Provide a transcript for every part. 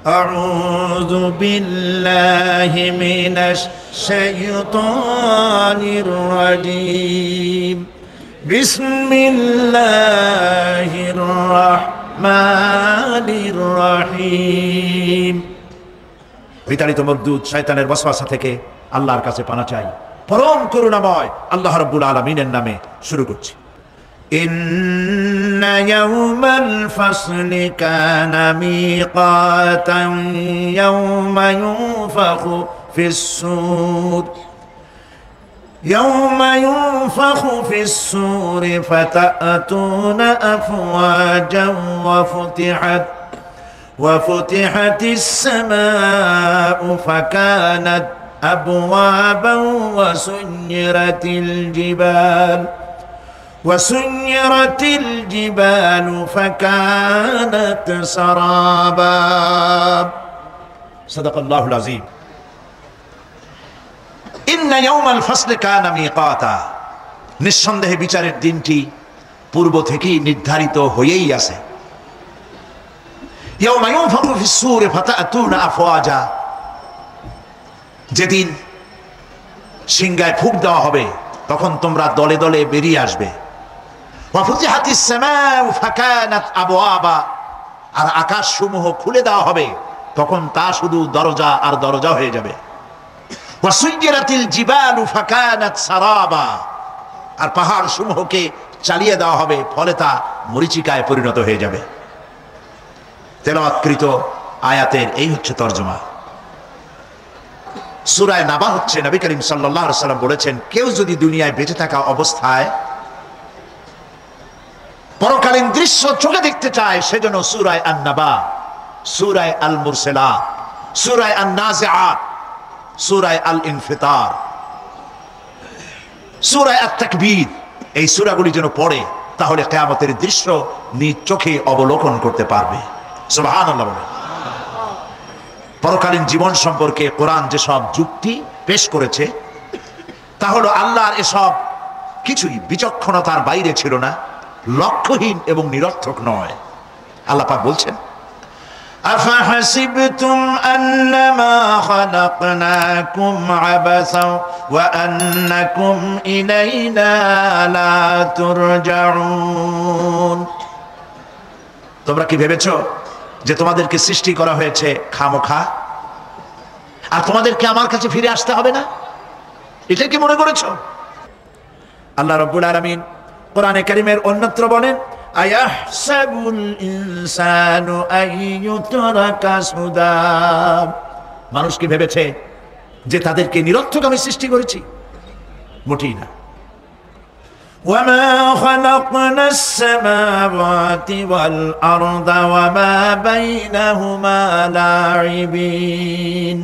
أعوذ بالله من الشيطان الرجيم بسم الله الرحمن الرحيم বিতাড়িত মরদুদ শয়তানের ওয়াসওয়াসা থেকে আল্লাহর কাছে পানা চাই। পরম করুণাময় আল্লাহ রাব্বুল আলামিনের নামে শুরু করছি। إن يوم الفصل كان ميقاتا يوم ينفخ في الصور فتأتون أفواجا وفتحت السماء فكانت أبوابا وسيرت الجبال فكانت سرابا صدق الله العظيم إن يوم الفصل كان ميقاتا নিঃসন্দেহে বিচারের দিনটি পূর্ব থেকেই নির্ধারিত হয়েই আছে। يوم ينفخ في الصور فتأتون أفواجا যেদিন সিংহায় ফুঁক দেওয়া হবে তখন তোমরা দলে দলে বেরিয়ে আসবে। ওয়াফুতিহাতিস সামাউ ফাকানাত আবওয়াবা আর আকাশ সমূহ খুলে দেওয়া হবে তখন তা শুধু দরজা আর দরজা হয়ে যাবে। ওয়াসুইরাতিল জিবালু ফাকানাত সারাবা আর পাহাড় সমূহকে চালিয়ে দেওয়া হবে ফলে তা মরীচিকায় পরিণত হয়ে যাবে। তেলাওয়াতকৃত আয়াতের এই হচ্ছে তরজমা। সূরা নাবা হচ্ছে নবী করিম সাল্লাল্লাহু আলাইহি ওয়াসাল্লাম বলেছেন, কেউ যদি দুনিয়ায় বেঁচে থাকা অবস্থায় পরকালীন দৃশ্য চোখে দেখতে চায় সেজন্য সূরা আন-নাবা, সূরা আল-মুরসালাত, সূরা আন-নাজিআত, সূরা আল-ইনফিতার, সূরা আত-তাকবীর এই সূরাগুলি যেন পড়ে তাহলে কিয়ামতের দৃশ্য নিজ চোখে অবলোকন করতে পারবে। সুবহানাল্লাহ বলে। পরকালীন জীবন সম্পর্কে কোরআন যেসব যুক্তি পেশ করেছে তা হলো আল্লাহর এসব কিছুই বিচক্ষণতার বাইরে ছিল না, লক্ষ্যহীন এবং নিরর্থক নয়। আল্লাহ পাক বলছেন, আফাহাসিবতুম আন্নামা খালাকনাকুম আবাসা ওয়া আন্নাকুম ইলাইনা লা তুরজাউন। তোমরা কি ভেবেছো যে তোমাদেরকে সৃষ্টি করা হয়েছে খামোখা আর তোমাদেরকে আমার কাছে ফিরে আসতে হবে না? এটা কি মনে করেছো? আল্লাহ রাব্বুল আলামিন কোরআনে কারীমের অন্যত্র বলেন, আয়াহসাবুল ইনসানু আইয়ুতরাকা সুদা। মানুষ কি ভেবেছে যে তাদেরকে নিরর্থক আমি সৃষ্টি করেছি? মোটেই না। وما خلقنا السماوات والأرض وما بينهما لاعبين।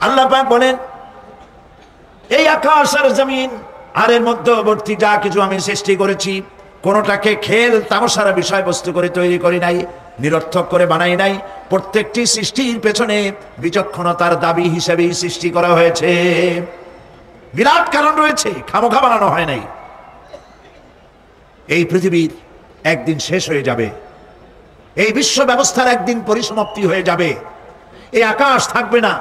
আল্লাহ পাক বলেন, এই আকাশ আর জমিন আর এর মধ্যবর্তী যা কিছু আমি সৃষ্টি করেছি কোনোটাকে খেল তামাশার বিষয়বস্তু করে তৈরি করি নাই, নিরর্থক করে বানাই নাই। প্রত্যেকটি সৃষ্টির পেছনে বিচক্ষণতার দাবি হিসেবেই সৃষ্টি করা হয়েছে। বিরাট কারণ রয়েছে, খামোখা বানানো হয় নাই। এই পৃথিবীর একদিন শেষ হয়ে যাবে, এই বিশ্ব ব্যবস্থার একদিন পরিসমাপ্তি হয়ে যাবে। এই আকাশ থাকবে না,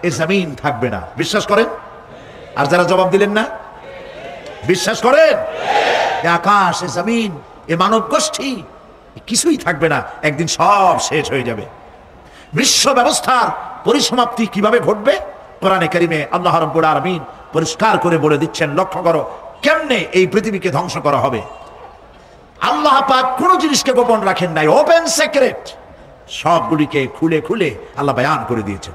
এই জমিন থাকবে না। বিশ্বাস করেন? আর যারা জবাব দিলেন না, বিশ্বাস করেন? এই আকাশ, এই জমিন, এই মানব গোষ্ঠী কিছুই থাকবে না, একদিন সব শেষ হয়ে যাবে। বিশ্ব ব্যবস্থার পরিসমাপ্তি কিভাবে ঘটবে কোরআনে কারীমে আল্লাহ রাব্বুল আলামিন পরিষ্কার করে বলে দিচ্ছেন। লক্ষ্য করো কেমনে এই পৃথিবীকে ধ্বংস করা হবে। আল্লাহ পাক কোন জিনিসকে গোপন রাখেন নাই, ওপেন সিক্রেট, সবগুলিকে খুলে খুলে আল্লাহ বয়ান করে দিয়েছেন।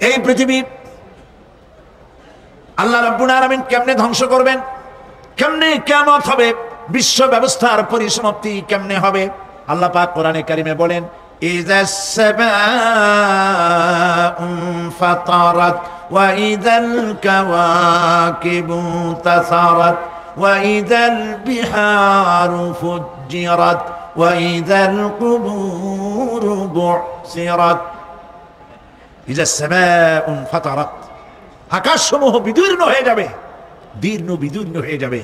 এই পৃথিবী আল্লাহ রাব্বুল আলামিন কেমনে ধ্বংস করবেন, কেমনে কিয়ামত হবে, বিশ্ব ব্যবস্থার পরিসমাপ্তি কেমনে হবে। আল্লাহ পাক কোরআনে কারীমে বলেন, ইযাস সামাউ ফাতারাত ওয়া ইযাল কাওয়াকিবু তাসারাত وإذا البحار فجرت وإذا القبور بعثرت إذا السماء انفطرت। আকাশ সমূহ বিদীর্ণ হয়ে যাবে, বিদীর্ণ হয়ে যাবে।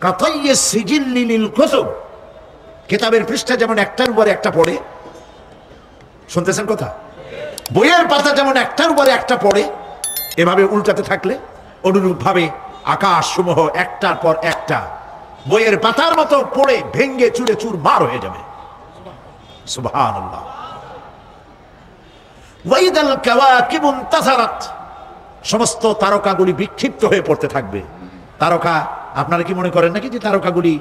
কাতাইয়িস সিজিল্লি লিল কুতুব, কিতাবের পৃষ্ঠা যেমন একটার উপরে একটা পড়ে, শুনতেছেন কথা, বইয়ের পাতা যেমন একটার উপরে একটা পড়ে, এভাবে উল্টাতে থাকলে অনুরূপ ভাবে আকাশ সমূহ একটার পর একটা বইয়ের পাতার মতো পড়ে ভেঙ্গে চুরে চুরমার হয়ে যাবে। সুবহানাল্লাহ। ওয়াইদাল কাওয়াকিবু ইনতাসারাত, সমস্ত তারকাগুলি বিক্ষিপ্ত হয়ে পড়তে থাকবে। তারকা, আপনারা কি মনে করেন নাকি যে তারকাগুলি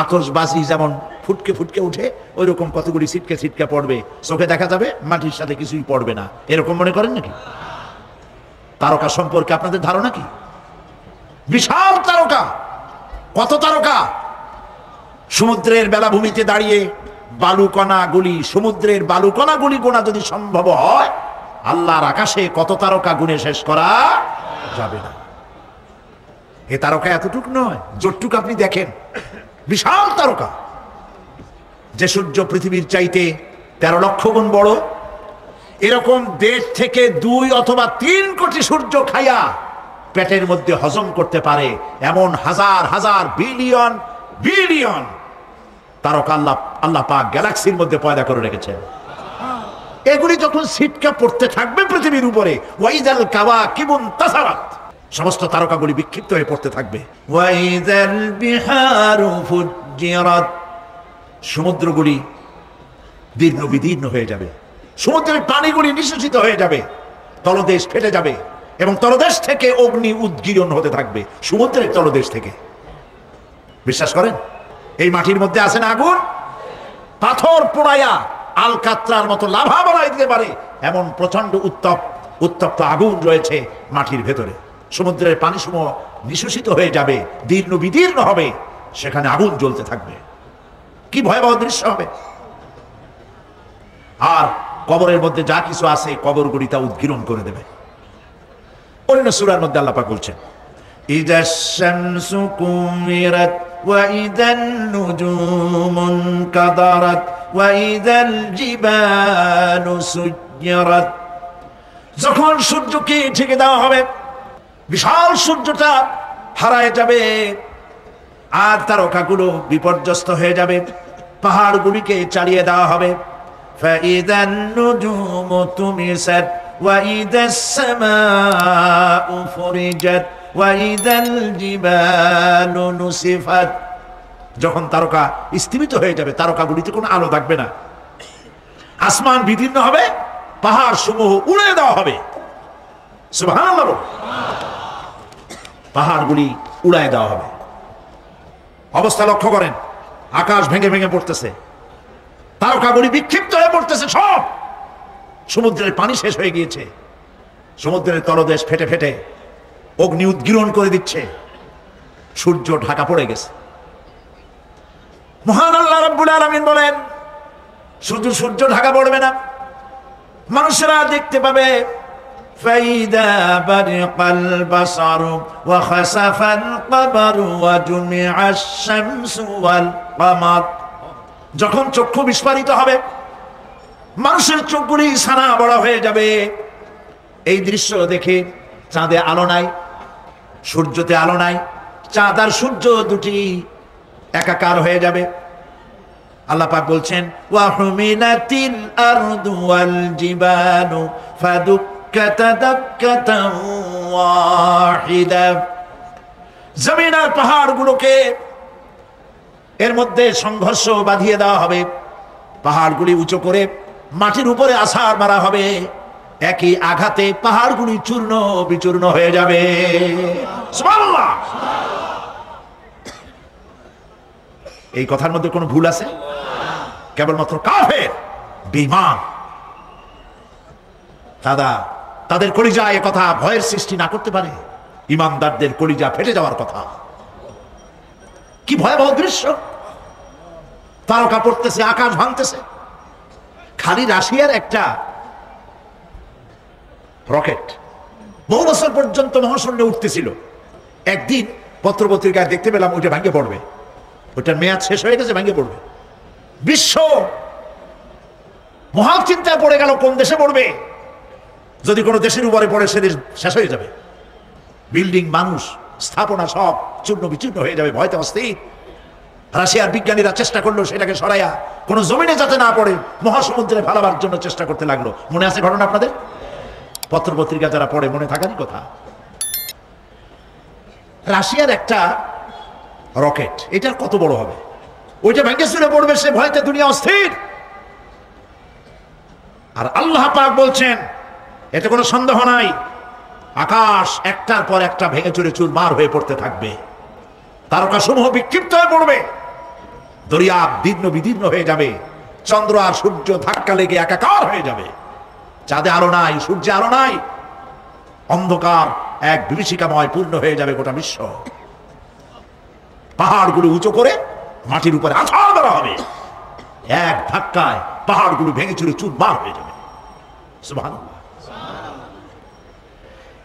আতশবাজি যেমন ফুটকে ফুটকে উঠে ওই রকম কতগুলি ছিটকে ছিটকে পড়বে, চোখে দেখা যাবে, মাটির সাথে কিছুই পড়বে না, এরকম মনে করেন নাকি? তারকা সম্পর্কে আপনাদের ধারণা কি? বিশাল তারকা। কত তারকা! সমুদ্রের বেলাভূমিতে দাঁড়িয়ে বালুকণাগুলি, সমুদ্রের বালুকণাগুলি গোনা যদি সম্ভব হয়, আল্লাহর আকাশে কত তারকা গুণে শেষ করা যাবে না। এ তারকা এতটুক নয়, যতটুকু আপনি দেখেন বিশাল তারকা। যে সূর্য পৃথিবীর চাইতে 13 লক্ষ গুণ বড়, এরকম 1.5 থেকে 2 অথবা 3 কোটি সূর্য খাইয়া পেটের মধ্যে হজম করতে পারে এমন হাজার হাজার বিলিয়ন বিলিয়ন তারকা আল্লাহ পাক গ্যালাক্সির মধ্যে পয়দা করে রেখেছেন। এগুলি যখন ছিটকা পড়তে থাকবে পৃথিবীর উপরে, ওয়াইদাল কাওয়াকিবু ইনতাসারাত, সমস্ত তারকাগুলি বিক্ষিপ্ত হয়ে পড়তে থাকবে। ওয়াইদাল বিহারু ফুজ্জিরাত, সমুদ্রগুলি দীর্ণ বিদীর্ণ হয়ে যাবে, সমুদ্রের পানিগুলি নিঃশেষিত হয়ে যাবে, তলদেশ ফেটে যাবে এবং তলদেশ থেকে অগ্নি উদ্গীরণ হতে থাকবে, সমুদ্রের তলদেশ থেকে। বিশ্বাস করেন? এই মাটির মধ্যে আছে না আগুন, পাথর পোড়াইয়া আলকাত্রার মতো লাভা বানাই দিতে পারে এমন প্রচন্ড উত্তপ্ত আগুন রয়েছে মাটির ভেতরে। সমুদ্রের পানি সমূহ নিঃশেষিত হয়ে যাবে, দীর্ণ বিদীর্ণ হবে, সেখানে আগুন জ্বলতে থাকবে। কি ভয়াবহ দৃশ্য হবে! আর কবরের মধ্যে যা কিছু আছে কবরগুলি তা উদ্গীরণ করে দেবে। অন্য সূরার মধ্যে আল্লাহ পাক বলছেন, ইযাশ শামসু কুমিরাত ওয়া ইযান নুজুমু কাদারাত ওয়া ইযাল জিবালু সুজ্জিরাত, যখন সূর্যকে ঢেকে দেওয়া হবে, বিশাল সূর্যটা হারায় যাবে, আর তারকাগুলো বিপর্যস্ত হয়ে যাবে, পাহাড়গুলিকে চালিয়ে দেওয়া হবে। ফাইযান নুজুমু তুমিসাত ওয়া ইযাস সামাউ ফুরিজাত ওয়া ইযাল জিবালু নুসিফাত, যখন তারকা স্থিমিত হয়ে যাবে, তারকাগুলিতে কোনো আলো থাকবে না, আসমান বিদীর্ণ হবে, পাহাড় সমূহ উড়ে দেওয়া হবে। সুবহানাল্লাহ। পাহাড়গুলি উড়ায় দেওয়া হবে। অবস্থা লক্ষ্য করেন, আকাশ ভেঙে ভেঙে পড়তেছে, তারকাগুলি বিক্ষিপ্ত হয়ে পড়তেছে, সব সমুদ্রের পানি শেষ হয়ে গিয়েছে, সমুদ্রের তলদেশ ফেটে ফেটে অগ্নি উদ্গীরণ করে দিচ্ছে, সূর্য ঢাকা পড়ে গেছে। মহান আল্লাহ রাব্বুল আলামিন বলেন, শুধু সূর্য ঢাকা পড়বে না, মানুষেরা দেখতে পাবে فإذا برق البصر وخسف القمر وجمع الشمس والقمر, যখন চক্ষু বিস্ফারিত হবে, মানুষের চোখগুলি ছানা বড় হয়ে যাবে, এই দৃশ্য দেখে চাঁদে আলো নাই, সূর্যতে আলো নাই, চাঁদ আর সূর্য দুটি একাকার হয়ে যাবে। আল্লাহ পাক বলছেন, ওয়া হুমিলাতিল আরদু ওয়াল জিবালু ফাদুক্কাতা দাক্কাতান ওয়াহিদা, জমিন আর পাহাড়গুলোকে এর মধ্যে সংঘর্ষ বাঁধিয়ে দেওয়া হবে, পাহাড়গুলি উঁচু করে মাটির উপরে আছাড় মারা হবে, একই আঘাতে পাহাড়গুলি চূর্ণ বিচূর্ণ হয়ে যাবে। সুবহানাল্লাহ। এই কথার মধ্যে কোনো ভুল আছে? কেবলমাত্র কাফের, বেঈমান, তাদের কলিজা এ কথা ভয়ের সৃষ্টি না করতে পারে। ইমানদারদের কলিজা ফেটে যাওয়ার কথা। কি ভয়াবহ দৃশ্য! তারকা পড়তেছে, আকাশ ভাঙতেছে। খালি রাশিয়ার একটা রকেট বহু বছর পর্যন্ত মহাশূন্যে উঠতেছিল, একদিন পত্রপত্রিকায় দেখতে পেলাম ওইটা ভাঙে পড়বে, ওইটার মেয়াদ শেষ হয়ে গেছে, ভাঙে পড়বে। বিশ্ব মহা চিন্তায় পড়ে গেল, কোন দেশে পড়বে? যদি কোনো দেশের উপরে পড়ে সে দেশ শেষ হয়ে যাবে, বিল্ডিং, মানুষ, স্থাপনা সব চূর্ণ বিচূর্ণ হয়ে যাবে, ভয়তে অস্থির। রাশিয়ার বিজ্ঞানীরা চেষ্টা করলো সেটাকে সরাইয়া কোনো জমিনে যাতে না পড়ে মহাসমুদ্রে ফেলাবার জন্য চেষ্টা করতে লাগলো। মনে আছে ঘটনা আপনাদের? পত্রপত্রিকা যারা পড়ে মনে থাকারই কথা। রাশিয়ার একটা রকেট, এটার কত বড় হবে, ওইটা ভেঙে চুরে পড়বে, সে ভয়তে দুনিয়া অস্থির। আর আল্লাহ পাক বলছেন, এতে কোনো সন্দেহ নাই, আকাশ একটার পর একটা ভেঙে চুরে চুরমার হয়ে পড়তে থাকবে, তারকাসমূহ বিক্ষিপ্ত হয়ে পড়বে, দরিয়া দীর্ণ বিদীর্ণ হয়ে যাবে, চন্দ্র আর সূর্য ধাক্কা লেগে একাকার হয়ে যাবে, চাঁদে আলো নাই, সূর্যে আলো নাই, অন্ধকার এক বিভীষিকাময় পূর্ণ হয়ে যাবে গোটা বিশ্ব। পাহাড়গুলো উঁচু করে মাটির উপরে আছাড় দেওয়া হবে, এক ধাক্কায় পাহাড়গুলো ভেঙে চুরে চুরমার হয়ে যাবে। সুবহানাল্লাহ।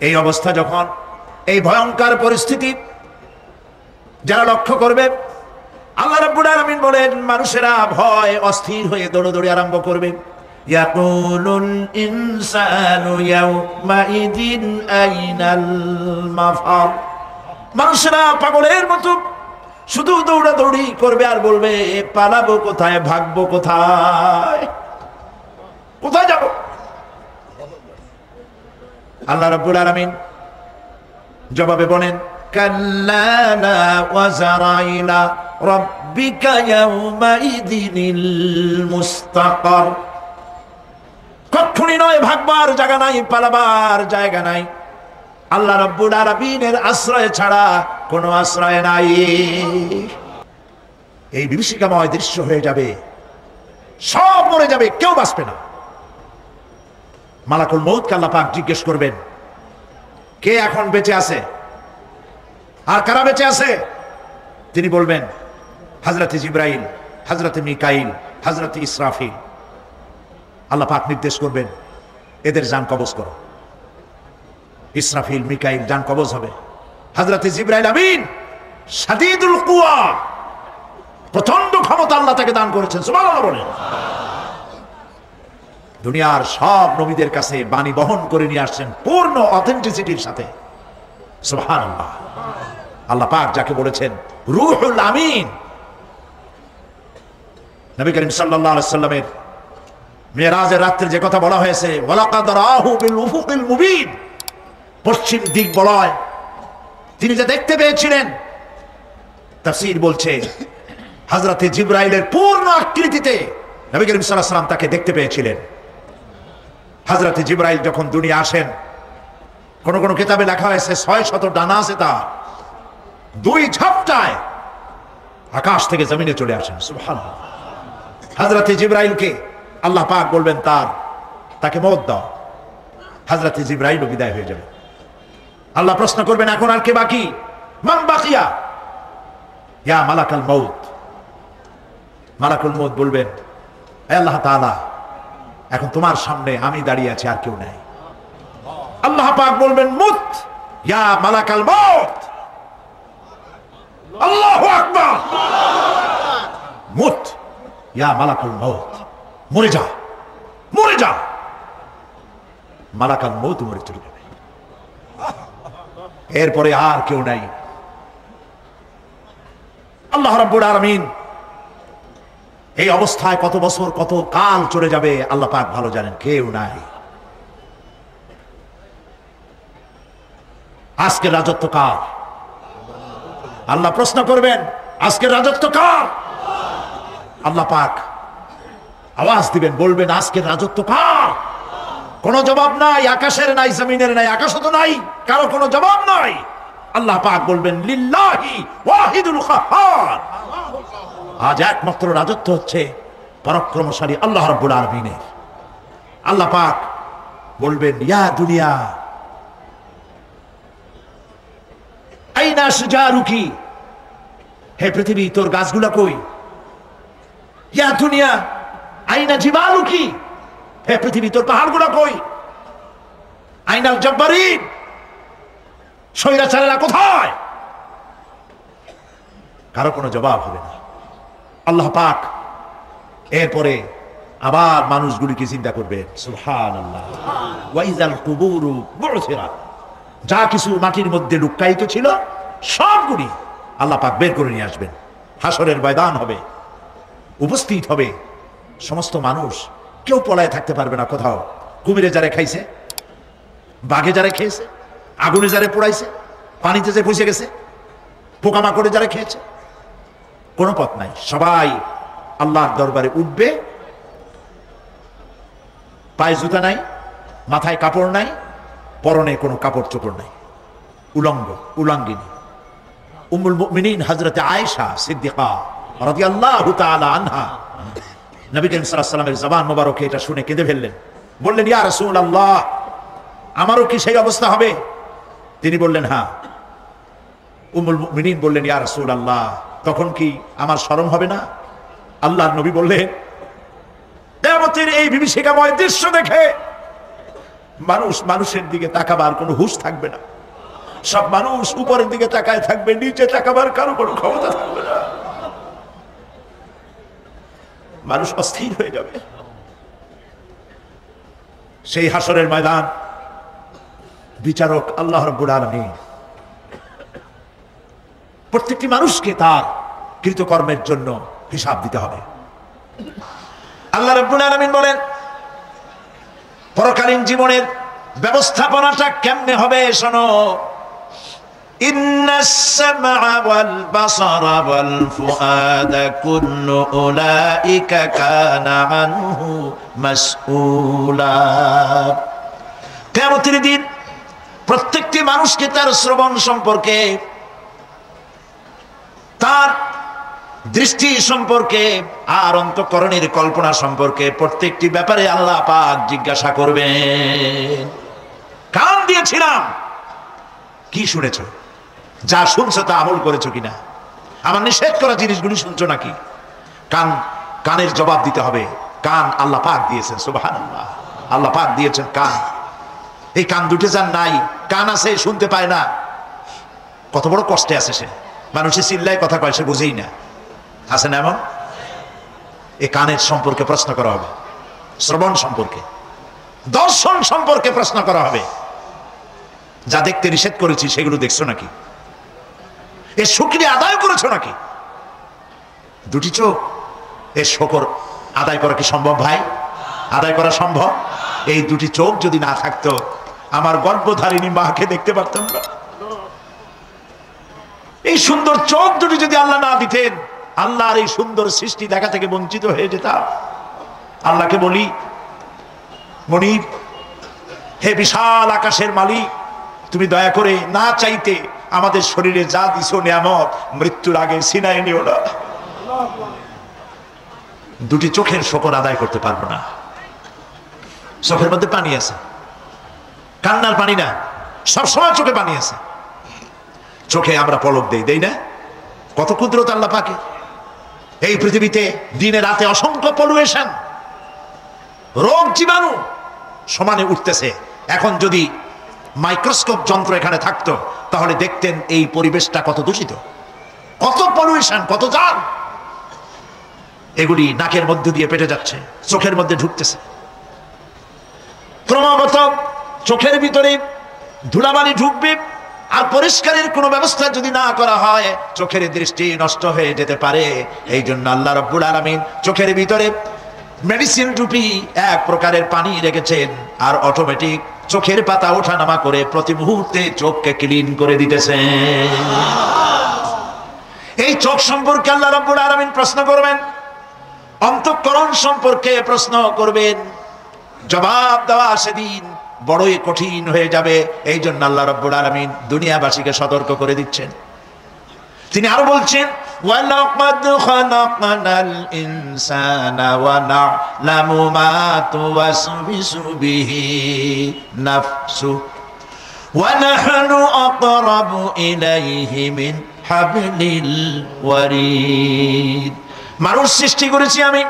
এই অবস্থা যখন, এই ভয়ঙ্কর পরিস্থিতি যারা লক্ষ্য করবে, আল্লাহ রাব্বুল আলামিন বলেন মানুষেরা ভয় অস্থির হয়ে দৌড়াদৌড়ি আরম্ভ করবে। ইয়াকুলুল ইনসানু ইয়াউমাইদিন আইনাল মাফার। মানুষেরা পাগলের মতো শুধু দৌড়াদৌড়ি করবে আর বলবে পালাবো কোথায়, ভাগবো কোথায়, কোথায় যাব? আল্লাহ রাব্বুল আলামিন জবাবে বলেন কাল্লা লা ওয়াজারা ইলা রাব্বিকা ইয়াউমাইদিনিল মুস্তাকার। কখনই নয়, ভাগবার জায়গা নাই, পালাবার জায়গা নাই, আল্লাহ রাব্বুল আলামিনের আশ্রয় ছাড়া কোনো আশ্রয় নাই। এই বিভীষিকাময় দৃশ্য হয়ে যাবে, সব মরে যাবে, কেউ বাঁচবে না। মালাকুল মউতকে আল্লাহ পাক জিজ্ঞেস করবেন, কে এখন বেঁচে আছে আর কারা বেঁচে আছে? তিনি বলবেন হযরতে জিবরাইল, হযরতে মিকাইল, হযরতে ইসরাফিল। আল্লাহ পাক নির্দেশ করবেন এদের জান কবজ করো। ইসরাফিল, মিকাইল জান কবজ হবে। হযরতে জিবরাইল আমিন শাদীদুল কুওয়া, প্রচন্ড ক্ষমতা আল্লাহ তাকে দান করেছেন, সুবহানাল্লাহ বলেন। দুনিয়ার সব নবীদের কাছে বাণী বহন করে নিয়ে আসছেন পূর্ণ অথেন্টিসিটির সাথে, সুবহানাল্লাহ। আল্লাহ পাক যাকে বলেছেন রূহুল আমিন, নবী করিম সাল্লাল্লাহু আলাইহি সাল্লামের মিরাজের রাত্রে যে কথা বলা হয়েছে ওয়ালাকাদ রাহু বিল উফুকিল মুবিন, পশ্চিম দিক বলয় তিনি যা দেখতে পেয়েছিলেন, তাফসীর বলছে হযরতে জিবরাইলের পূর্ণ আকৃতিতে নবী করিম সাল্লাল্লাহু আলাইহি সাল্লাম তাকে দেখতে পেয়েছিলেন। হযরতে জিবরাইল যখন দুনিয়া আসেন, কোন কোন কিতাবে লেখা হয়েছে 600 ডানা আছে তার, দুই ঝাপটায় আকাশ থেকে জমিনে চলে আসেন, সুবহানাল্লাহ। হযরতে জিবরাইলকে আল্লাহ পাক বলবেন তাকে মওত দাও, হযরতে জিবরাইলও বিদায় হয়ে যাবে। আল্লাহ প্রশ্ন করবেন এখন আর কে বাকি? মান বাকিয়া ইয়া মালাকাল মউত। মালাকুল মউত বলবেন হে আল্লাহ তাআলা, এখন তোমার সামনে আমি দাঁড়িয়ে আছি, আর কেউ নাই। আল্লাহ পাক বলবেন মুত ইয়া মালাকাল মউত। আল্লাহু আকবার। মুত ইয়া মালাকুল মউত, মরে যা, মরে যা। মালাকাল মউত মরে চলে যাবে, এরপরে আর কেউ নাই। আল্লাহ রাব্বুল আলামিন এই অবস্থায় কত বছর কত কাল চলে যাবে আল্লাহ পাক ভালো জানেন, কেউ নাই। আজকে রাজত্ব কার? আল্লাহ প্রশ্ন করবেন আজকে রাজত্ব কার? আল্লাহ পাক আওয়াজ দিবেন, বলবেন আজকে রাজত্ব কার? কোনো জবাব নাই, আকাশের নাই, জমিনের নাই, আকাশও তো নাই, কারো কোনো জবাব নাই। আল্লাহ পাক বলবেন লিল্লাহি ওয়াহিদুল কাহ্হার। আজ একমাত্র রাজত্ব হচ্ছে পরাক্রমশালী আল্লাহ রাব্বুল আলামিনের। আল্লাহ পাক বলবেন ইয়া দুনিয়া আইনা শুজারুকি, হে পৃথিবী তোর গাছগুলা কই? ইয়া দুনিয়া আইনা জিবালুকি, হে পৃথিবী তোর পাহাড়গুলা কই? আইনাল জব্বারিন, স্বৈরাচারেরা কোথায়? কারো কোনো জবাব হবে না। আল্লাহ পাক এরপরে আবার মানুষগুলিকে চিন্তা করবেন, সুবহানাল্লাহ। ওয়াইজাল কুবুরু বু'থিরাত, যা কিছু মাটির মধ্যে লুকায়িত ছিল সবগুলি আল্লাহ পাক বের করে নিয়ে আসবেন। হাসরের ময়দান হবে, উপস্থিত হবে সমস্ত মানুষ। কেউ পলায় থাকতে পারবে না কোথাও। কুমিরে যারা খাইছে, বাঘে যারা খেয়েছে, আগুনে যারা পোড়াইছে, পানিতে যে পৌঁছে গেছে, পোকামাকড়ে যারা খেয়েছে, কোনো পথ নাই। সবাই আল্লাহর দরবারে উঠবে। পায়ে জুতা নাই, মাথায় কাপড় নাই, পরনে কোনো কাপড় চোপড় নাই, উলঙ্গ, উলাঙ্গিনী। উম্মুল মুমিনিন হযরত আয়েশা সিদ্দিকা রাদিয়াল্লাহু তাআলা আনহা নবী করিম সাল্লাল্লাহু আলাইহি ওয়াসাল্লামের জবান মোবারকে এটা শুনে কেঁদে ফেললেন। বললেন, ইয়া রাসূলুল্লাহ, আমারও কি সেই অবস্থা হবে? তিনি বললেন, হ্যাঁ। উম্মুল মুমিনিন বললেন, ইয়া রাসূলুল্লাহ, তখন কি আমার শরম হবে না? আল্লাহর নবী বললেন, কিয়ামতের এই বিভীষিকাময় দৃশ্য দেখে মানুষের দিকে তাকাবার কোনো হুঁশ থাকবে না। সব মানুষ উপরের দিকে তাকায় থাকবে, নিচে তাকাবার কারো কোনো ক্ষমতা থাকবে না। মানুষ অস্থির হয়ে যাবে। সেই হাসরের ময়দান বিচারক আল্লাহ রাব্বুল আলামিন প্রত্যেকটি মানুষকে তার কৃতকর্মের জন্য হিসাব দিতে হবে। আল্লাহ রাব্বুল আলামিন বলেন, পরকালীন জীবনের ব্যবস্থাপনাটা কেমনে হবে শোনো। ইন্নাস সামআ ওয়াল বাসারা ওয়াল ফুআদা কুল্লু উলাইকা কানা আনহু মাসউলা। কিয়ামতের দিন প্রত্যেকটি মানুষকে তার শ্রবণ সম্পর্কে, তার দৃষ্টি সম্পর্কে, আর অন্তঃকরণের কল্পনা সম্পর্কে প্রত্যেকটি ব্যাপারে আল্লাহ পাক জিজ্ঞাসা করবেন। কান দিয়েছিলাম, কি শুনেছ? যা শুনছো তা আমল করেছো কিনা? আমার নিষেধ করা জিনিসগুলি শুনছো নাকি? কানের জবাব দিতে হবে। কান আল্লাহ পাক দিয়েছেন, সুবহানাল্লাহ। আল্লাহ পাক দিয়েছেন কান। এই কান দুটো যার নাই, কান আছে শুনতে পায় না, কত বড় কষ্টে আছে সে। মানুষের চিল্লায় কথা কয়, সে বুঝেই না। আছে না এমন? এই কানের সম্পর্কে প্রশ্ন করা হবে, শ্রবণ সম্পর্কে, দর্শন সম্পর্কে প্রশ্ন করা হবে। যা দেখতে নিষেধ করেছি সেগুলো দেখছো নাকি? এর শুকরিয়া আদায় করেছো নাকি? দুটি চোখ, এর শুকর আদায় করা কি সম্ভব ভাই? আদায় করা সম্ভব? এই দুটি চোখ যদি না থাকতো, আমার গর্ভধারিণী মাকে দেখতে পারতাম না। এই সুন্দর চোখ দুটি যদি আল্লাহ না দিতেন, আল্লাহর এই সুন্দর সৃষ্টি দেখা থেকে বঞ্চিত হয়ে যেতাম। আল্লাহকে বলি, মনিব, হে বিশাল আকাশের মালিক, তুমি দয়া করে না চাইতে আমাদের শরীরে যা দিছো নিয়ামত, মৃত্যুর আগে সিনায় নিও না। দুটি চোখের শুকর আদায় করতে পারবো না। চোখের মধ্যে পানি আছে, কান্নার পানি না, সবসময় চোখে পানি আছে। চোখে আমরা পলক দেই না? কত কুদরত আল্লাহ পাকে। এই পৃথিবীতে দিনে রাতে অসংখ্য পলুয়েশন, রোগ জীবাণু সমানে উঠতেছে। এখন যদি মাইক্রোস্কোপ যন্ত্র এখানে থাকতো, তাহলে দেখতেন এই পরিবেশটা কত দূষিত, কত পলুয়েশন, কত জাম। এগুলি নাকের মধ্যে দিয়ে পেটে যাচ্ছে, চোখের মধ্যে ঢুকতেছে। ক্রমাগত চোখের ভিতরে ধুলাবালি ঢুকবে, আর পরিষ্কারের কোনো ব্যবস্থা যদি না করা হয়, চোখের দৃষ্টি নষ্ট হয়ে যেতে পারে। এই জন্য আল্লাহ রাব্বুল আলামিন চোখের ভিতরে মেডিসিন রূপী এক প্রকারের পানি রেখেছেন, আর অটোমেটিক চোখের পাতা ওঠানামা করে প্রতি মুহূর্তে চোখকে ক্লিন করে দিতেছেন। এই চোখ সম্পর্কে আল্লাহ রাব্বুল আলামিন প্রশ্ন করবেন, অন্তঃকরণ সম্পর্কে প্রশ্ন করবেন। জবাব দেওয়া সেদিন বড়ই কঠিন হয়ে যাবে। এই জন্য আল্লাহ রাব্বুল আলামিন দুনিয়াবাসীকে সতর্ক করে দিচ্ছেন। তিনি আরো বলছেন, ওয়ালাকাদ খালাকনাল ইনসানা ওয়া না'লামু মা তুওয়াসবিসু বিহি নাফসু ওয়া নাহনু আকরাবু ইলাইহি মিন হাবলিল ওয়ারিদ। মানুষ সৃষ্টি করেছি আমি,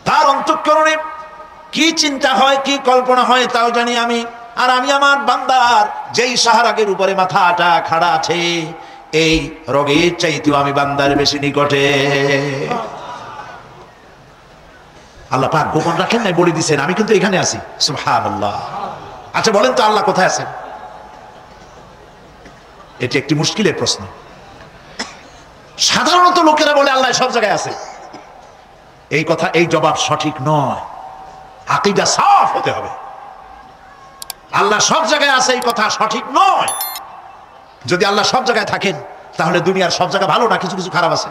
তার অন্তঃকরণে কি চিন্তা হয়, কি কল্পনা হয় তাও জানি আমি। আর আমি আমার বান্দার যেই সাহারাগের উপরে মাথাটা খাড়া আছে, এই রোগের চাইতেও আমি বান্দার বেশি নিকটে। আল্লাহ পাক গোপন রাখেন নাই, বলে দিচ্ছেন আমি কিন্তু এখানে আছি। সুবহানাল্লাহ। আচ্ছা বলেন তো আল্লাহ কোথায় আছেন? এটি একটি মুশকিলের প্রশ্ন। সাধারণত লোকেরা বলে আল্লাহ সব জায়গায় আছে। এই কথা, এই জবাব সঠিক নয়। আকীদা সাফ হতে হবে। আল্লাহ সব জায়গায় আছে এই কথা সঠিক নয়। যদি আল্লাহ সব জায়গায় থাকেন তাহলে দুনিয়ার সব জায়গা ভালো না, কিছু কিছু খারাপ আছে,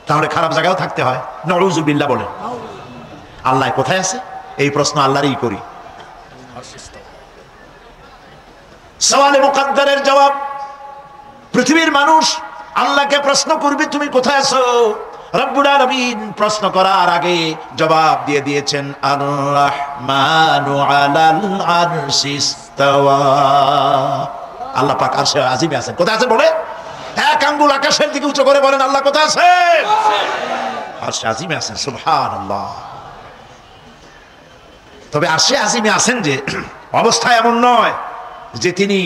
তাহলে খারাপ জায়গাও থাকতে হয়। নাউযুবিল্লাহ বলেন। আল্লাহ কোথায় আছে এই প্রশ্ন আল্লাহরই করি। সওয়ালে মুকাদ্দারের জবাব, পৃথিবীর মানুষ আল্লাহকে প্রশ্ন করবে তুমি কোথায় আছো। রব্বুল আলামিন প্রশ্ন করার আগে জবাব দিয়ে দিয়েছেন, আর রাহমানু আলাল আরশিস ইসতাওয়া। আল্লাহ পাক আরশে আজিমে আছেন। কোথায় আছেন বলে এক আঙ্গুল আকাশের দিকে উঁচু করে বলেন আল্লাহ কোথায় আছেন? আরশে আজিমে আছেন। সুবহানাল্লাহ। তবে আরশে আজিমে আছেন যে অবস্থা এমন নয় যে তিনি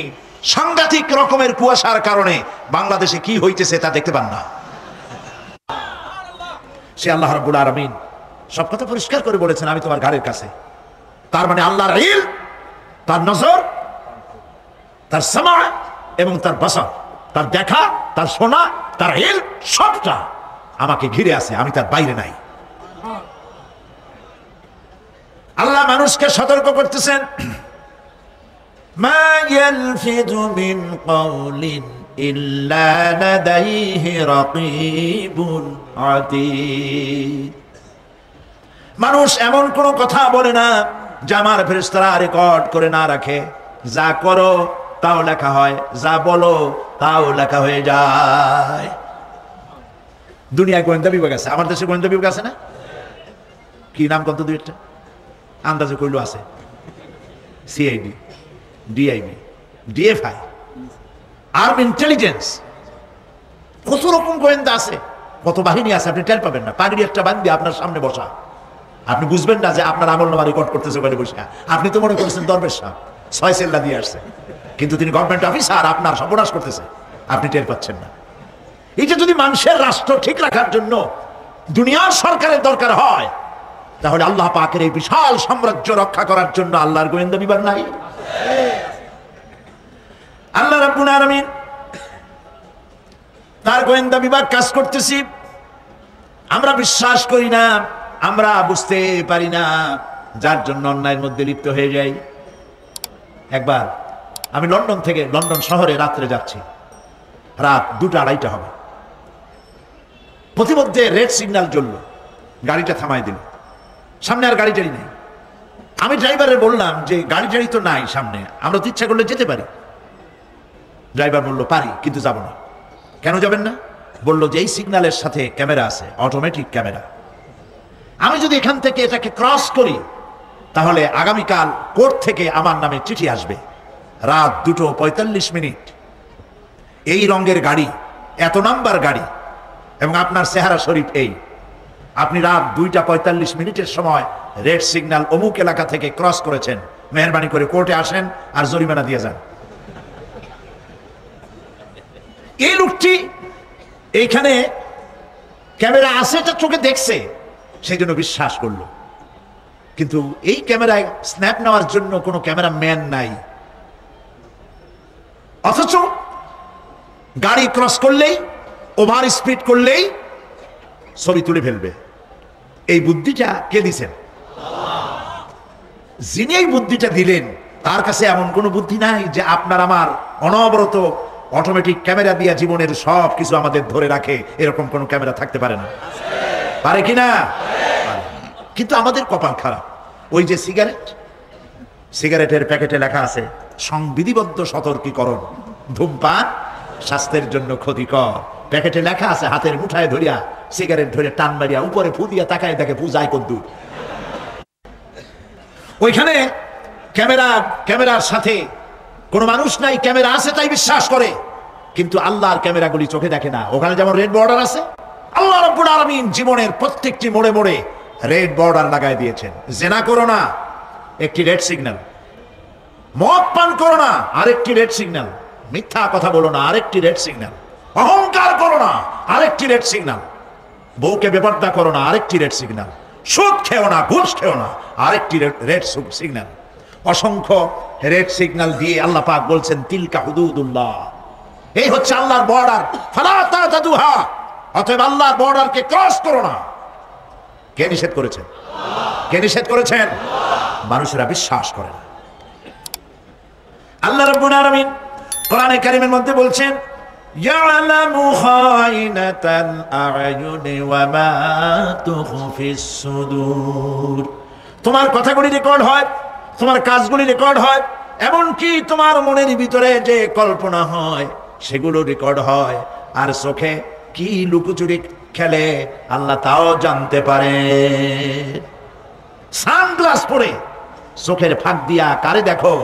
সাংঘাতিক রকমের কুয়াশার কারণে বাংলাদেশে কি হইতেছে তা দেখতে পান না। সে আল্লাহ রাব্বুল আলামিন সব কথা পরিষ্কার করে বলেছেন আমি তোমার ঘাড়ের কাছে। তার মানে আল্লাহর ইলম, তার নজর, তার সামা এবং তার বসর, তার দেখা, তার শোনা, তার ইলম সবটা আমাকে ঘিরে আছে, আমি তার বাইরে নাই। আল্লাহ মানুষকে সতর্ক করতেছেন, মা ইয়ালফিযু মিন কাওলিন ইল্লা লাদাইহি রাকীবুন আতীদ। মানুষ এমন কোন কথা বলে না যা আমার ফেরেশতারা রেকর্ড করে না রাখে। যা করো তাও লেখা হয়, যা বলো তাও লেখা হয়ে যায়। দুনিয়ায় গোয়েন্দা বিভাগ আছে, আমার দেশে গোয়েন্দা বিভাগ আছে না? কি নাম কত দুই একটা আন্দাজে কইলো আছে। CID, DIB, DFI, army intelligence, কত রকম গোয়েন্দা আছে, কত বাহিনী আছে আপনি টের পাবেন না। পাগড়ি একটা বান্ধি আপনার সামনে বসা, আপনি বুঝবেন না যে আপনার আমলনামা রেকর্ড করতেছে ওখানে বসে। আপনি তো মনে করছেন দরবেশ সাহেব 6 সেল্লা দিয়ে আসছে, কিন্তু তিনি গভর্নমেন্ট অফিসার, আপনার সর্বনাশ করতেছে, আপনি টের পাচ্ছেন না। এটা যদি মানুষের রাষ্ট্র ঠিক রাখার জন্য দুনিয়ার সরকারের দরকার হয়, তাহলে আল্লাহ পাকের এই বিশাল সাম্রাজ্য রক্ষা করার জন্য আল্লাহর গোয়েন্দা বিভাগ নাই? আল্লাহ রাব্বুল আলামিন তার গোয়েন্দা বিভাগ কাজ করতেছি, আমরা বিশ্বাস করি না, আমরা বুঝতে পারি না, যার জন্য অন্যায়ের মধ্যে লিপ্ত হয়ে যাই। একবার আমি লন্ডন থেকে, লন্ডন শহরে রাত্রে যাচ্ছি, রাত 2টা-2:30 হবে। প্রতিমধ্যে রেড সিগন্যাল জ্বলল, গাড়িটা থামাই দিল, সামনে আর গাড়ি টাড়ি নেই। আমি ড্রাইভারে বললাম যে গাড়ি টাড়ি তো নাই সামনে, আমরা তো ইচ্ছা করলে যেতে পারি। ড্রাইভার বলল পারি, কিন্তু যাব না। কেন যাবেন না? বলল যে এই সিগন্যালের সাথে ক্যামেরা আছে, অটোমেটিক ক্যামেরা। আমি যদি এখান থেকে এটাকে ক্রস করি তাহলে আগামীকাল কোর্ট থেকে আমার নামে চিঠি আসবে। রাত 2:45, এই রঙের গাড়ি, এত নাম্বার গাড়ি, এবং আপনার চেহারা শরীফ এই, আপনি রাত 2:45 সময় রেড সিগন্যাল অমুক এলাকা থেকে ক্রস করেছেন, মেহরবানি করে কোর্টে আসেন আর জরিমানা দিয়ে যান। এই লোকটি এইখানে ক্যামেরা আছে, এটা চোখে দেখছে, সেই জন্য বিশ্বাস করলো। কিন্তু এই ক্যামেরায় স্ন্যাপ নেওয়ার জন্য কোনো ক্যামেরাম্যান নাই, অথচ গাড়ি ক্রস করলেই, ওভার স্পিড করলেই ছবি তুলে ফেলবে। এই বুদ্ধিটা কে দিছেন? যিনি এই বুদ্ধিটা দিলেন তার কাছে এমন কোনো বুদ্ধি নাই যে আপনার আমার অনবরত অটোমেটিক ক্যামেরা দিয়ে জীবনের সব কিছু আমাদের ধরে রাখে, এরকম কোন ক্যামেরা থাকতে পারে না? পারে কিনা? কিন্তু আমাদের কপাল খারাপ। ওই যে সিগারেটের প্যাকেটে লেখা আছে সংবিধিবদ্ধ সতর্কীকরণ, ধূমপান স্বাস্থ্যের জন্য ক্ষতিকর। প্যাকেটে লেখা আছে, হাতের মুঠায় ধরিয়া সিগারেট ধরে টান মারিয়া উপরে ফু দিয়া তাকায় দেখে ফু যায় কদ্দুর। ওইখানে ক্যামেরার সাথে কোনো মানুষ নাই, ক্যামেরা আছে তাই বিশ্বাস করে, কিন্তু আল্লাহর ক্যামেরাগুলি চোখে দেখে না। ওখানে যেমন রেড বর্ডার আছে, আল্লাহ রাব্বুল আলামিন জীবনের প্রত্যেকটি মোড়ে মোড়ে রেড বর্ডার লাগাই দিয়েছেন। জেনা করো না, একটি রেড সিগন্যাল। মদ পান করো না, আরেকটি রেড সিগন্যাল। মিথ্যা কথা বলো না, আরেকটি রেড সিগন্যাল। অহংকার করো না, আরেকটি রেড সিগন্যাল। বউকে বেপরদা করো না, আরেকটি রেড সিগন্যাল। সুদ খেও না, ঘুষ খেও না, আরেকটি রেড সিগন্যাল। অসংখ্য রেড সিগন্যাল দিয়ে আল্লাহ পাক বলছেন তিলকা হুদুদুল্লাহ, এই হচ্ছে আল্লাহর বর্ডার। ফালা তাতাদুহা, অতএব আল্লাহর বর্ডারকে ক্রস করো না। কে নিষেধ করেছেন? কে নিষেধ করেছেন? মানুষেরা বিশ্বাস করে না। আল্লাহ রাব্বুল আলামিন কোরআনে কারীমের মধ্যে বলছেন, ইয়ালামু খাইনাতাল আ'য়ুনি ওয়া মা তুখফিস সুদূর। তোমার কথাগুলি রেকর্ড হয়, তোমার কাজগুলি রেকর্ড হয়, এমনকি তোমার মনের ভিতরে যে কল্পনা হয় সেগুলো রেকর্ড হয়। আর চোখে কি লুকোচুরি খেলে আল্লাহ তাও জানতে পারে। সানগ্লাস পরে চোখের ফাঁক দিয়া কারে দেখো,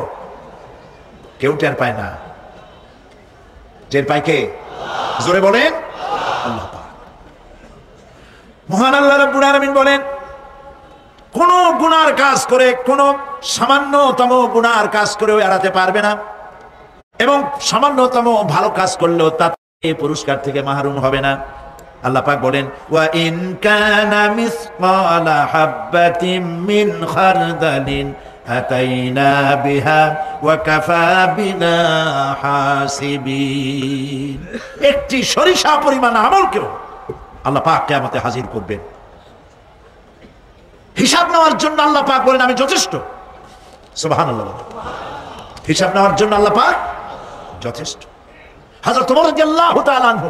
কেউ টের পায় না। টের পায় কে? জোরে বলেন আল্লাহ পাক। মহান আল্লাহ রাব্বুল আলামিন বলেন, কোন গুনার কাজ করে, কোন সামান্যতম গুনার কাজ করেও এড়াতে পারবে না, এবং সামান্যতম ভালো কাজ করলেও তাতে পুরস্কার থেকে মাহরুম হবে না। আল্লাহ পাক বলেন, ওয়া ইন কানা মিসকালা হাববাতিন মিন খারদালিন আতাইনা বিহা ওয়া কাফা বিনা হাসিবিন। একটি সরিষা পরিমাণ আমলকেও আল্লাহ পাক কিয়ামতে হাজির করবেন। হিসাব নেওয়ার জন্য আল্লাহ পাক বলেন, আমি যথেষ্ট। সুবহানাল্লাহ। হিসাব নেওয়ার জন্য আল্লাহ পাক যথেষ্ট। হযরত ওমর রাদিয়াল্লাহু তাআলা আনহু,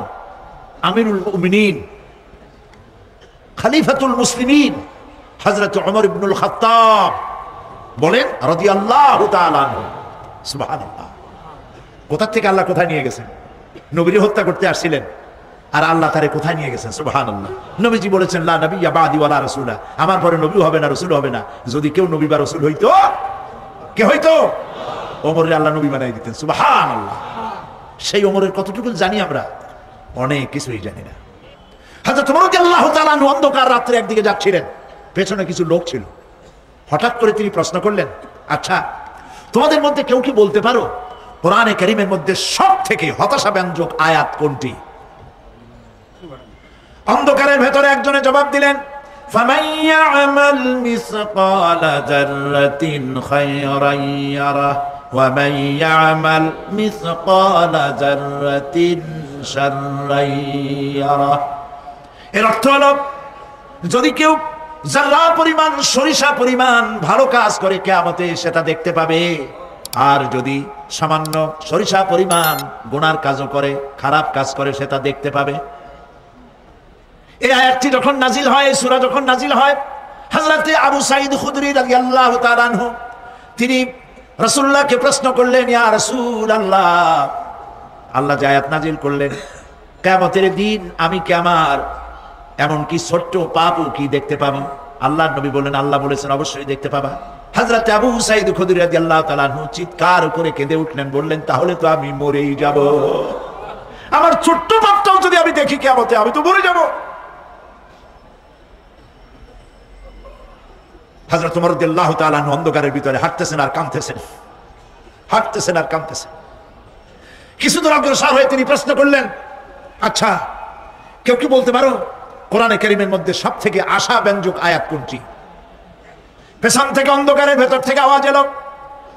আমিরুল মুমিনিন, খলিফাতুল মুসলিমিন হযরত ওমর ইবনুল খাত্তাব বলেন রাদিয়াল্লাহু তাআলা আনহু, সুবহানাল্লাহ। কোথা থেকে আল্লাহ কোথায় নিয়ে গেছেন? নবীকে হত্যা করতে আসছিলেন, আর আল্লাহ তারে কোথায় নিয়ে গেছেন? সুবহানাল্লাহ। নবীজি বলেছেন, লা নবিয়্যা বাদি ওয়ালা রাসূলা, আমার পরে নবী হবে না, রাসূল হবে না। যদি কেউ নবী বা রাসূল হইতো, কে হইতো? ওমরের আল্লাহ নবী বানাই দিতেন। সুবহানাল্লাহ। সেই ওমরের কতটুকু জানি আমরা? অনেক কিছুই জানি না। হযরত ওমর রাদিয়াল্লাহু তাআলা অন্ধকার রাত্রে একদিকে যাচ্ছিলেন, পেছনে কিছু লোক ছিল। হঠাৎ করে তিনি প্রশ্ন করলেন, আচ্ছা তোমাদের মধ্যে কেউ কি বলতে পারো কোরআনে কারীমের মধ্যে সবথেকে হতাশাব্যঞ্জক আয়াত কোনটি? অন্ধকারের ভেতরে একজনে জবাব দিলেন, ফামান ইয়া'মাল মিসকালা যাররাতিন খায়রান ইয়ারা ওয়া মান ইয়া'মাল মিসকালা যাররাতিন শাররান ইয়ারা। এর অর্থ হলো, যদি কেউ যারা পরিমাণ, সরিষা পরিমাণ ভালো কাজ করে কিয়ামতে সেটা দেখতে পাবে, আর যদি সামান্য সরিষা পরিমাণ গুনার কাজও করে, খারাপ কাজ করে, সেটা দেখতে পাবে। এই আয়াতটি যখন নাজিল হয়, সূরা যখন নাজিল হয়, হযরতে আবু সাঈদ খুদরি রাদিয়াল্লাহু তাআলা আনহু তিনি রাসূলুল্লাহকে প্রশ্ন করলেন, ইয়া রাসূলুল্লাহ, আল্লাহ যে আয়াত নাজিল করলেন, কিয়ামতের দিন আমি কি আমার এমনকি ছোট্ট পাপও কি দেখতে পাবো? আল্লাহর নবী বললেন, আল্লাহ বলেছেন অবশ্যই দেখতে পাবা। হযরতে আবু সাঈদ খুদরি রাদিয়াল্লাহু তাআলা আনহু চিৎকার করে কেঁদে উঠলেন, বললেন, তাহলে তো আমি মরেই যাব। আমার ছোট্ট পাপটাও যদি আমি দেখি কিয়ামতে, আমি তো মরে যাব। হযরত ওমর রাদিয়াল্লাহু তাআলা আনহু অন্ধকারের ভিতরে হাঁটতেছেন আর কাঁদতেছেন, হাঁটতেছেন আর কাঁদতেছেন। কিছু দূর অগ্রসর হয়ে তিনি প্রশ্ন করলেন, আচ্ছা কেউ কি বলতে পারো কোরআনে কারীমের মধ্যে সবথেকে আশাব্যঞ্জক আয়াত কোনটি? পেছন থেকে অন্ধকারের ভেতর থেকে আওয়াজ এলো,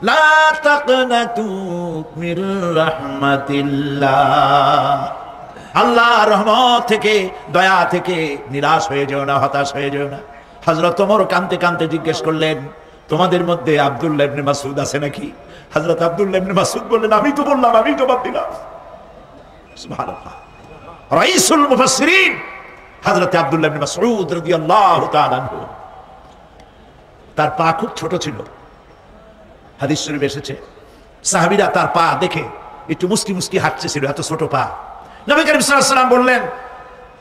লা তাকনাতু মির রাহমাতিল্লাহ, আল্লাহর রহমত থেকে, দয়া থেকে নিরাশ হয়ে যেও না, হতাশ হয়ে যেও না। হযরত ওমর কাঁদতে কাঁদতে জিজ্ঞেস করলেন, তোমাদের মধ্যে আব্দুল্লাহ ইবনে মাসউদ আছে নাকি? হযরত আব্দুল্লাহ ইবনে মাসউদ বললেন, আমি তো বললাম, আমি জবাব দিলাম। সুবহানাল্লাহ। রাইসুল মুফাসসিরিন হযরত আব্দুল্লাহ ইবনে মাসউদ রাদিয়াল্লাহু তাআলা আনহু, তার পা খুব ছোট ছিল। হাদিস শরীফে এসেছে, সাহাবীরা তার পা দেখে একটু মুস্কি মুস্কি হাঁটতেছিল, এত ছোট পা। নবী করিম সাল্লাল্লাহু আলাইহি ওয়াসাল্লাম বললেন,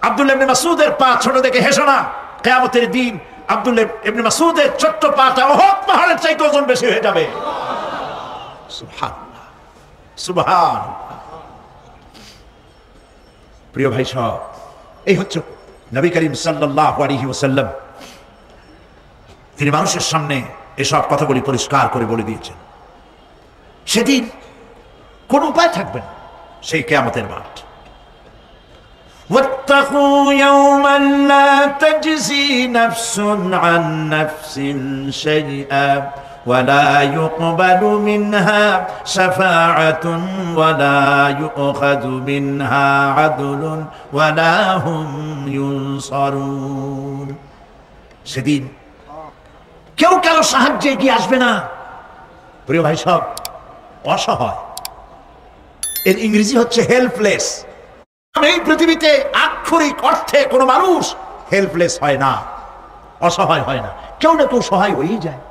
আব্দুল্লাহ ইবনে মাসউদের পা ছোট দেখে হেসো না, কিয়ামতের দিন আব্দুল্লাহ ইবনে মাসউদের ছোট্ট পাটা উহুদ পাহাড়ের চাইতে ওজন বেশি হয়ে যাবে। সুবহানাল্লাহ, সুবহানাল্লাহ। প্রিয় ভাই সব, এই হচ্ছে নবী করিম সাল্লাল্লাহু আলাইহি ওয়াসাল্লাম। তিনি মানুষের সামনে এসব কথাগুলি পরিষ্কার করে বলে দিয়েছেন। সেদিন কোন উপায় থাকবে না, সেই কিয়ামতের মাঠ। واتقوا يوما لا تجزي نفس عن نفس شيئا ولا يقبل منها شفاعة ولا يؤخذ منها عدل ولا هم ينصرون সেদিন কেউ কারো সাহায্যে এগিয়ে আসবে না। প্রিয় ভাই সব, অসহায়, এর ইংরেজি হচ্ছে হেল্পলেস। এই পৃথিবীতে আক্ষরিক অর্থে কোনো মানুষ হেল্পলেস হয় না, অসহায় হয় না। কেউ না কেউ সহায় হয়েই যায়,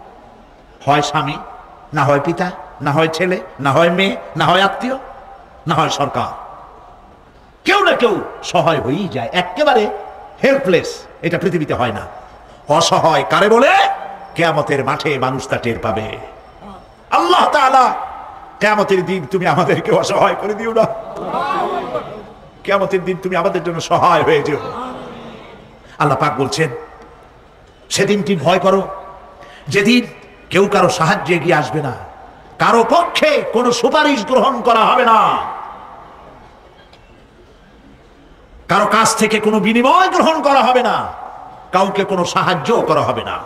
হয় স্বামী, না হয় পিতা, না হয় ছেলে, না হয় মেয়ে, না হয় আত্মীয়, না হয় সরকার। কেউ না কেউ সহায় হয়েই যায়। একেবারে হেল্পলেস এটা পৃথিবীতে হয় না। অসহায় কারে বলে? কিয়ামতের মাঠে মানুষ তা টের পাবে। আল্লাহ তাআলা কিয়ামতের দিন তুমি আমাদেরকে অসহায় করে দিও না, কিয়ামতের দিন তুমি আমাদের জন্য সহায় হয়ে যেও। আল্লাহ পাক বলছেন সেদিনটি ভয় করো, যেদিন কেউ কারো সাহায্যে এগিয়ে আসবে না, কারো পক্ষে কোনো সুপারিশ গ্রহণ করা হবে না, কারো কাছ থেকে কোনো বিনিময় গ্রহণ করা হবে না, কাউকে কোনো সাহায্য করা হবে না।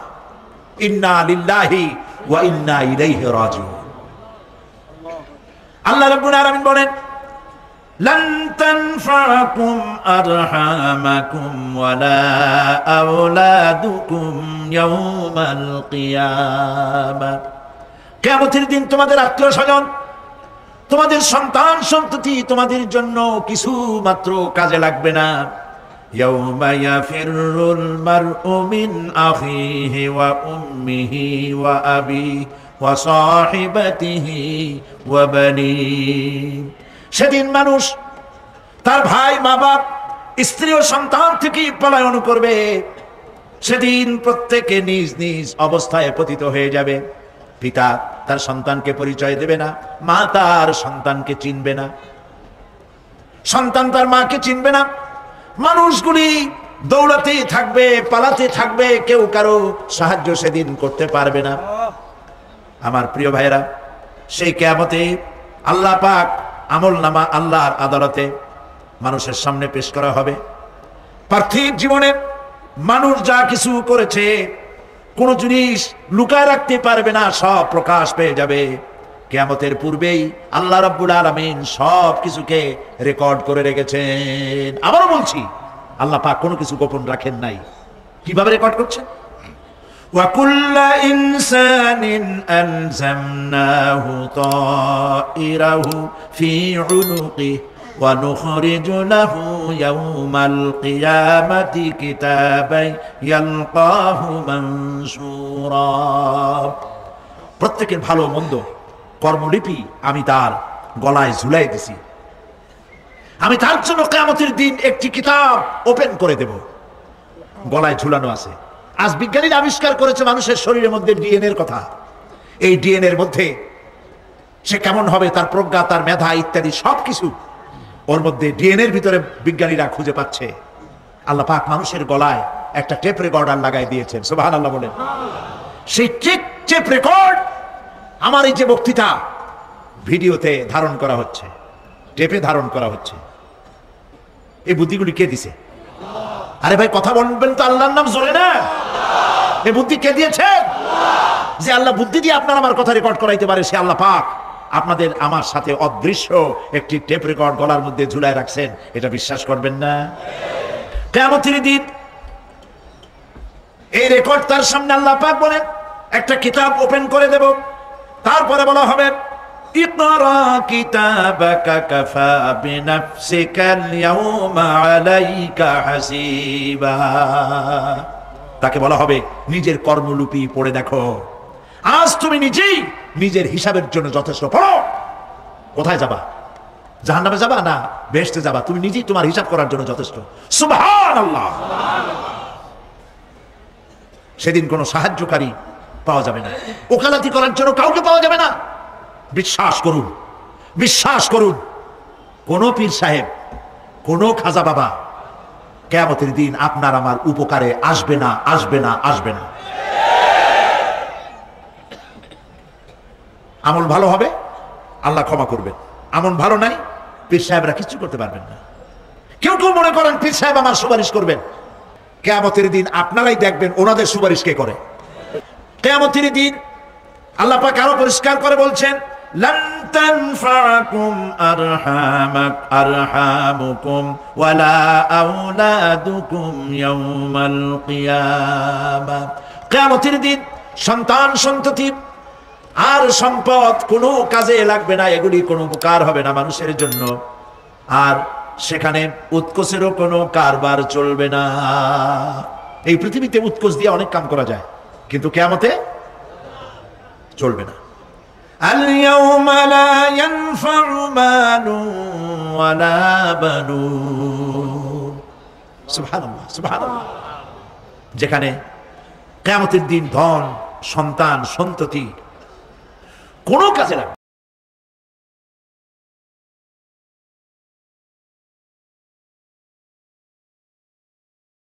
ইন্না লিল্লাহি ওয়া ইন্না ইলাইহি রাজিউন। আল্লাহ রাব্বুল আলামিন বলেন লান তানফাকুম আরহামাকুম ওয়ালা আওলাদুকুম ইয়াউমাল কিয়ামা। কিয়ামতের দিন তোমাদের আত্মীয়-স্বজন, তোমাদের সন্তান সন্ততি তোমাদের জন্য কিছু মাত্র কাজে লাগবে না। ইয়াউমা ইয়াফিরুল মারউ মিন আখিহি ওয়া উম্মিহি ওয়া আবিহি ওয়া সাহিবাতিহি ওয়া বানিহি। সেদিন মানুষ তার ভাই, মা বাপ, স্ত্রী ও সন্তান থেকে পলায়ন করবে। সেদিন প্রত্যেকে নিজ নিজ অবস্থায় পতিত হয়ে যাবে। পিতা তার সন্তানকে পরিচয় দেবে না, মা তার সন্তানকে চিনবে না, সন্তান তার মাকে চিনবে না। মানুষগুলি দৌড়াতে থাকবে, পালাতে থাকবে, কেউ কারো সাহায্য সেদিন করতে পারবে না। আমার প্রিয় ভাইরা, সেই কিয়ামতে আল্লাহ পাক আমলনামা আল্লাহর আদালতে মানুষের সামনে পেশ করা হবে। পার্থিব জীবনে মানুষ যা কিছু করেছে কোনো জিনিস লুকায় রাখতে পারবে না, সব প্রকাশ পেয়ে যাবে। কিয়ামতের পূর্বেই আল্লাহ রাব্বুল আলামিন সব কিছুকে রেকর্ড করে রেখেছেন। আবারও বলছি, আল্লাহ পাক কোনো কিছু গোপন রাখেন নাই। কিভাবে রেকর্ড করছেন? ওয়া কুল্লা ইনসানিন আলজামনাহু তাইরাহু ফি উনুকিহি ওয়া নুখরিজু লাহু ইয়াওমাল কিয়ামাতি কিতাবান ইয়ালকাহু মানসুরা। প্রত্যেকের ভালো মন্দ কর্মলিপি আমি তার গলায় ঝুলাই দিছি। আমি তার জন্য কিয়ামতের দিন একটি কিতাব ওপেন করে দেব, গলায় ঝুলানো আছে। আজ বিজ্ঞানীরা আবিষ্কার করেছে মানুষের শরীরের মধ্যে ডিএনএর কথা। এই ডিএনএর মধ্যে সে কেমন হবে, তার প্রজ্ঞা, তার মেধা ইত্যাদি সবকিছু ওর মধ্যে ডিএনএর ভিতরে বিজ্ঞানীরা খুঁজে পাচ্ছে। আল্লাহ পাক মানুষের গলায় একটা টেপ রেকর্ডার লাগাই দিয়েছেন। সুবহানাল্লাহ বলেন। সেই টেপ রেকর্ড আমার এই যে বক্তৃতা ভিডিওতে ধারণ করা হচ্ছে, টেপে ধারণ করা হচ্ছে। এই বুদ্ধিগুলি কে দিছে? আরে ভাই কথা বলবেন তো আল্লাহর নাম জোরে না। এই বুদ্ধি কে দিয়েছেন? যে আল্লাহ বুদ্ধি দিয়ে আপনার আমার কথা রেকর্ড করাইতে পারে, সে আল্লাহ পাক আপনাদের আমার সাথে অদৃশ্য একটি টেপ রেকর্ড গলার মধ্যে ঝুলায় রাখছেন। এটা বিশ্বাস করবেন না? কিয়ামতের দিন এই রেকর্ড তার সামনে আল্লাহ পাক বলেন একটা কিতাব ওপেন করে দেব। তারপরে বলা হবে ইকরা কিতাবাকা কাফা বিনাফসিকাল ইয়াউমা আলাইকা হাসিবা। তাকে বলা হবে নিজের কর্মলিপি পড়ে দেখো, আজ তুমি নিজেই নিজের হিসাবের জন্য যথেষ্ট। পড়ো। কোথায় যাবা? জাহান্নামে যাবা না বেহেশতে যাবা? তুমি নিজেই তোমার হিসাব করার জন্য যথেষ্ট। সুবহানাল্লাহ। সেদিন কোনো সাহায্যকারী পাওয়া যাবে না, ওকালতি করার জন্য কাউকে পাওয়া যাবে না। বিশ্বাস করুন, বিশ্বাস করুন, কোন পীর সাহেব, কোন খাজা বাবা কিয়ামতের দিন আপনার আমার উপকারে আসবে না, আসবে না, আসবে না। আমল ভালো হবে, আল্লাহ ক্ষমা করবেন। আমল ভালো নাই, পীর সাহেবরা কিছু করতে পারবেন না। কেউ কেউ মনে করেন পীর সাহেব আমার সুপারিশ করবেন। কিয়ামতের দিন আপনারাই দেখবেন ওনাদের সুপারিশ কে করে। কিয়ামতের দিন আল্লাহ পাক আরো পরিষ্কার করে বলছেন, লান তানফাকুম আরহামুকুম ওয়ালা আওলাদুকুম ইয়াউমাল কিয়ামাহ। কিয়ামতের দিন সন্তান সন্ততি আর সম্পদ কোনো কাজে লাগবে না, এগুলি কোনো উপকার হবে না মানুষের জন্য। আর সেখানে উৎকোচেরও কোনো কারবার চলবে না। এই পৃথিবীতে উৎকোচ দিয়ে অনেক কাম করা যায়, কিন্তু কিয়ামতে চলবে না। আল-ইয়াওমা লা ইয়ানফাউ মালুন ওয়ালা বানুন। সুবহানাল্লাহ, সুবহানাল্লাহ। যেখানে কিয়ামতের দিন ধন, সন্তান, সন্ততি কোনো কাজে লাগবে